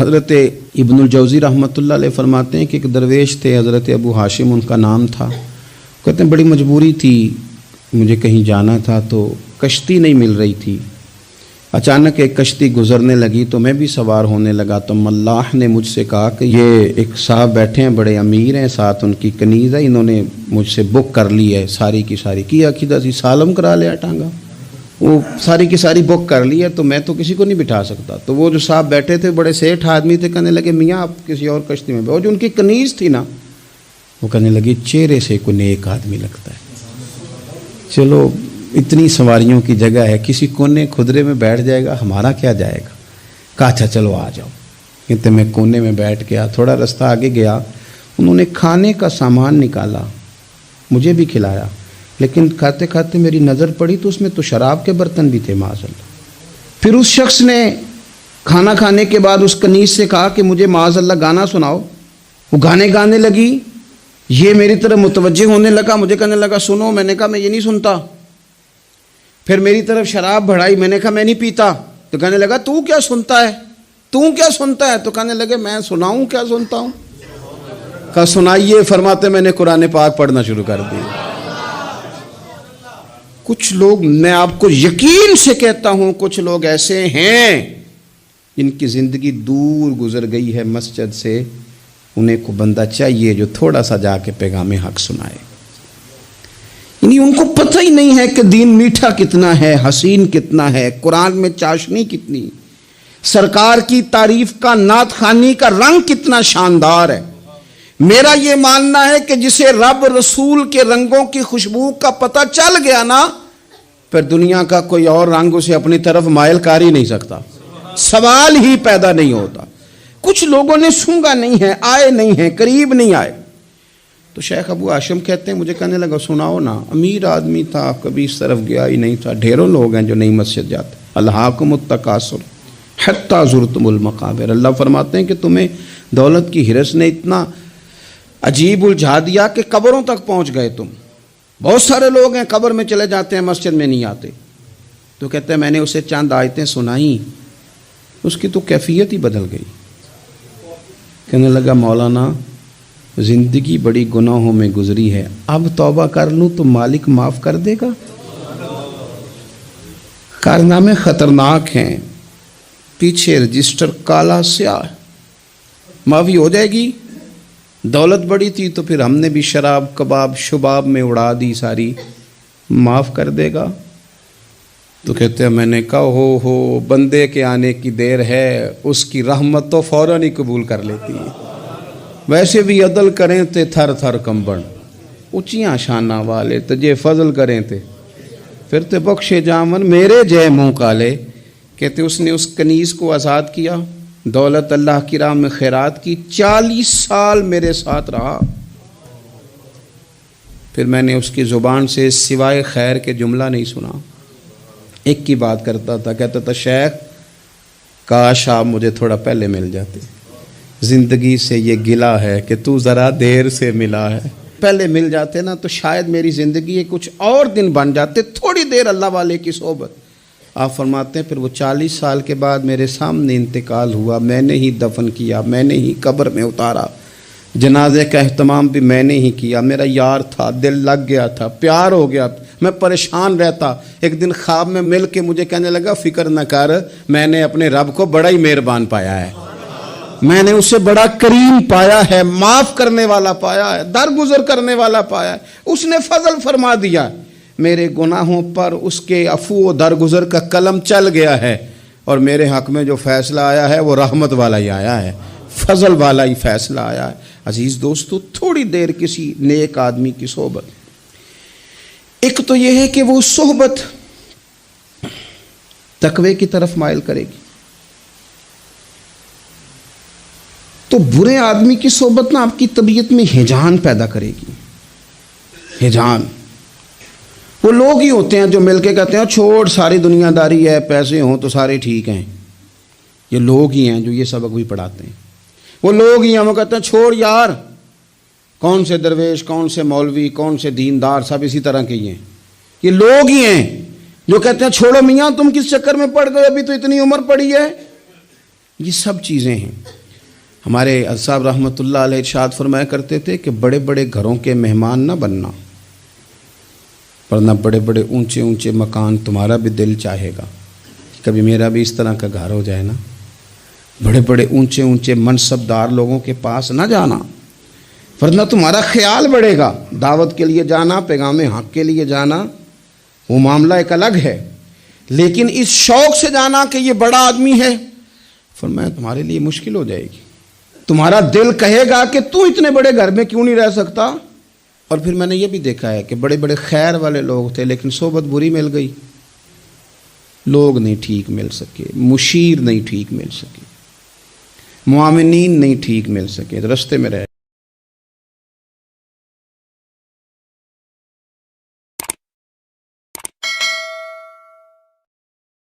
حضرت ابن الجوزی رحمۃ اللہ علیہ فرماتے ہیں کہ ایک درویش تھے، حضرت ابو ہاشم ان کا نام تھا. کہتے ہیں بڑی مجبوری تھی، مجھے کہیں جانا تھا تو کشتی نہیں مل رہی تھی. اچانک ایک کشتی گزرنے لگی تو میں بھی سوار ہونے لگا تو ملاح نے مجھ سے کہا کہ یہ ایک صاحب بیٹھے ہیں، بڑے امیر ہیں، ساتھ ان کی کنیز ہے، انہوں نے مجھ سے بک کر لی ہے ساری کی ساری. کیا عقیدہ سی سالم کرا لیا ٹانگا، وہ ساری کی ساری بک کر لی ہے تو میں تو کسی کو نہیں بٹھا سکتا. تو وہ جو صاحب بیٹھے تھے بڑے سیٹھ آدمی تھے، کہنے لگے میاں آپ کسی اور کشتی میں بیٹھو. جو ان کی کنیز تھی نا وہ کہنے لگی چہرے سے کوئی نیک آدمی لگتا ہے، چلو اتنی سواریوں کی جگہ ہے، کسی کونے کھدرے میں بیٹھ جائے گا، ہمارا کیا جائے گا. کہا اچھا چلو آ جاؤ. کہتے میں کونے میں بیٹھ گیا، تھوڑا رستہ آگے گیا، انہوں نے کھانے کا سامان نکالا، مجھے بھی کھلایا، لیکن کھاتے کھاتے میری نظر پڑی تو اس میں تو شراب کے برتن بھی تھے معاذ اللہ. پھر اس شخص نے کھانا کھانے کے بعد اس کنیز سے کہا کہ مجھے معاذ اللہ گانا سناؤ. وہ گانے لگی، یہ میری طرف متوجہ ہونے لگا، مجھے کہنے لگا سنو. میں نے کہا میں یہ نہیں سنتا. پھر میری طرف شراب بڑھائی، میں نے کہا میں نہیں پیتا. تو کہنے لگا تو کیا سنتا ہے، تو کیا سنتا ہے. تو کہنے لگے میں سناؤں کیا سنتا ہوں. کہا سنائیے. فرماتے میں نے قرآن پاک پڑھنا شروع کر دیا. کچھ لوگ، میں آپ کو یقین سے کہتا ہوں، کچھ لوگ ایسے ہیں جن کی زندگی دور گزر گئی ہے مسجد سے. انہیں کو بندہ چاہیے جو تھوڑا سا جا کے پیغام حق سنائے. یعنی ان کو پتہ ہی نہیں ہے کہ دین میٹھا کتنا ہے، حسین کتنا ہے، قرآن میں چاشنی کتنی، سرکار کی تعریف کا، نعت خوانی کا رنگ کتنا شاندار ہے. میرا یہ ماننا ہے کہ جسے رب رسول کے رنگوں کی خوشبو کا پتہ چل گیا نا، پھر دنیا کا کوئی اور رنگ اسے اپنی طرف مائل کر ہی نہیں سکتا، سوال ہی پیدا نہیں ہوتا. کچھ لوگوں نے سونگا نہیں ہے، آئے نہیں ہیں، قریب نہیں آئے. تو شیخ ابو ہاشم کہتے ہیں مجھے کہنے لگا سناؤ نا. امیر آدمی تھا، کبھی اس طرف گیا ہی نہیں تھا. ڈھیروں لوگ ہیں جو نہیں مسجد جاتے. الہاکم التکاثر حتی زرتم المقابر. اللہ فرماتے ہیں کہ تمہیں دولت کی ہرس نے اتنا عجیب الجھا دیا کہ قبروں تک پہنچ گئے تم. بہت سارے لوگ ہیں قبر میں چلے جاتے ہیں، مسجد میں نہیں آتے. تو کہتے ہیں میں نے اسے چند آیتیں سنائیں، اس کی تو کیفیت ہی بدل گئی. کہنے لگا مولانا زندگی بڑی گناہوں میں گزری ہے، اب توبہ کر لوں تو مالک معاف کر دے گا. کارنامے خطرناک ہیں، پیچھے رجسٹر کالا سیاہ، معافی ہو جائے گی. دولت بڑی تھی تو پھر ہم نے بھی شراب کباب شباب میں اڑا دی ساری، معاف کر دے گا. تو کہتے ہیں میں نے کہا ہو بندے کے آنے کی دیر ہے، اس کی رحمت تو فوراً ہی قبول کر لیتی ہے. ویسے بھی عدل کریں تے تھر تھر کمبن، اونچیاں شانہ والے تجھے فضل کریں تے پھر تے بخشے جامن میرے جے منہ کالے. کہتے اس نے اس کنیز کو آزاد کیا، دولت اللہ کی راہ میں خیرات کی، 40 سال میرے ساتھ رہا. پھر میں نے اس کی زبان سے سوائے خیر کے جملہ نہیں سنا. ایک کی بات کرتا تھا، کہتا تھا شیخ کاش آپ مجھے تھوڑا پہلے مل جاتے، زندگی سے یہ گلہ ہے کہ تو ذرا دیر سے ملا ہے. پہلے مل جاتے نا تو شاید میری زندگی کچھ اور دن بن جاتے، تھوڑی دیر اللہ والے کی صحبت. آپ فرماتے ہیں پھر وہ 40 سال کے بعد میرے سامنے انتقال ہوا، میں نے ہی دفن کیا، میں نے ہی قبر میں اتارا، جنازے کا اہتمام بھی میں نے ہی کیا. میرا یار تھا، دل لگ گیا تھا، پیار ہو گیا، میں پریشان رہتا. ایک دن خواب میں مل کے مجھے کہنے لگا فکر نہ کر، میں نے اپنے رب کو بڑا ہی مہربان پایا ہے، میں نے اسے بڑا کریم پایا ہے، معاف کرنے والا پایا ہے، درگزر کرنے والا پایا ہے. اس نے فضل فرما دیا، میرے گناہوں پر اس کے عفو و درگزر کا قلم چل گیا ہے، اور میرے حق میں جو فیصلہ آیا ہے وہ رحمت والا ہی آیا ہے، فضل والا ہی فیصلہ آیا ہے. عزیز دوستو، تھوڑی دیر کسی نیک آدمی کی صحبت، ایک تو یہ ہے کہ وہ صحبت تقوی کی طرف مائل کرے گی. تو برے آدمی کی صحبت نا آپ کی طبیعت میں ہیجان پیدا کرے گی. ہیجان، وہ لوگ ہی ہوتے ہیں جو مل کے کہتے ہیں چھوڑ ساری دنیا داری ہے، پیسے ہوں تو سارے ٹھیک ہیں. یہ لوگ ہی ہیں جو یہ سبق بھی پڑھاتے ہیں. وہ لوگ ہی ہیں وہ کہتے ہیں چھوڑ یار، کون سے درویش، کون سے مولوی، کون سے دیندار، سب اسی طرح کے ہی ہیں. یہ لوگ ہی ہیں جو کہتے ہیں چھوڑو میاں تم کس چکر میں پڑ گئے، ابھی تو اتنی عمر پڑی ہے. یہ سب چیزیں ہیں. ہمارے حضرت صاحب رحمۃ اللہ علیہ ارشاد فرمایا کرتے تھے کہ بڑے بڑے گھروں کے مہمان نہ بننا، ورنہ بڑے بڑے اونچے اونچے مکان تمہارا بھی دل چاہے گا کہ کبھی میرا بھی اس طرح کا گھر ہو جائے نا۔ بڑے بڑے اونچے اونچے منصب دار لوگوں کے پاس نہ جانا، ورنہ تمہارا خیال بڑھے گا۔ دعوت کے لیے جانا، پیغام حق کے لیے جانا، وہ معاملہ ایک الگ ہے، لیکن اس شوق سے جانا کہ یہ بڑا آدمی ہے، فرمایا تمہارے لیے مشکل ہو جائے گی۔ تمہارا دل کہے گا کہ تو اتنے بڑے گھر میں کیوں نہیں رہ سکتا۔ اور پھر میں نے یہ بھی دیکھا ہے کہ بڑے بڑے خیر والے لوگ تھے لیکن صحبت بری مل گئی، لوگ نہیں ٹھیک مل سکے، مشیر نہیں ٹھیک مل سکے، معاونین نہیں ٹھیک مل سکے، رستے میں رہ